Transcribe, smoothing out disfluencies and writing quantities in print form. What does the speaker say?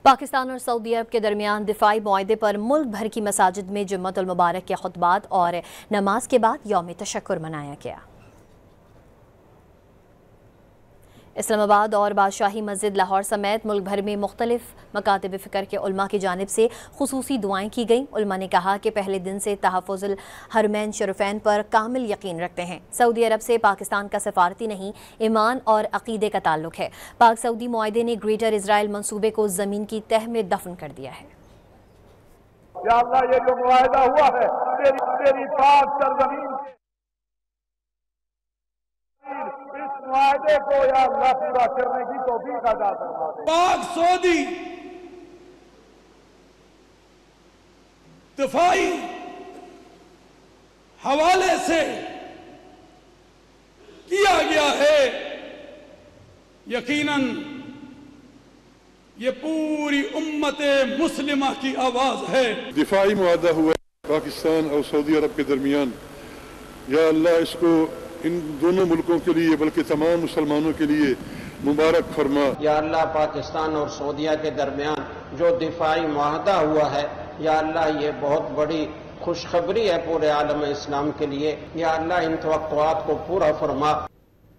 پاکستان اور سعودی عرب کے درمیان دفاعی معاہدے پر ملک بھر کی مساجد میں جمعۃ المبارک کے خطبات اور نماز کے بعد یوم تشکر منایا گیا۔ اسلام آباد اور بادشاہی مسجد لاہور سمیت ملک بھر میں مختلف مکاتب فکر کے علماء کی جانب سے خصوصی دعائیں کی گئیں۔ علماء نے کہا کہ پہلے دن سے تحفظ الحرمین شریفین پر کامل یقین رکھتے ہیں۔ سعودی عرب سے پاکستان کا سفارتی نہیں، ایمان اور عقیدے کا تعلق ہے۔ پاک سعودی معاہدے نے گریٹر اسرائیل منصوبے کو زمین کی تہہ میں دفن کر دیا ہے۔ یا اللہ یہ جو معاہدہ ہوا ہے تیری پاک سرزمین اس معاہدے کو یا اللہ پورا کرنے کی توفیق عطا فرما دے۔ پاک سعودی دفاعی حوالے سے کیا گیا ہے، یقیناً یہ پوری امت مسلمہ کی آواز ہے۔ دفاعی معاہدہ ہوا ہے پاکستان اور سعودی عرب کے درمیان، یا اللہ اس کو ان دونوں ملکوں کے لیے بلکہ تمام مسلمانوں کے لیے مبارک فرما۔ یا اللہ پاکستان اور سعودیہ کے درمیان جو دفاعی معاہدہ ہوا ہے، یا اللہ یہ بہت بڑی خوشخبری ہے پورے عالم اسلام کے لیے۔ یا اللہ ان توقعات کو پورا فرما۔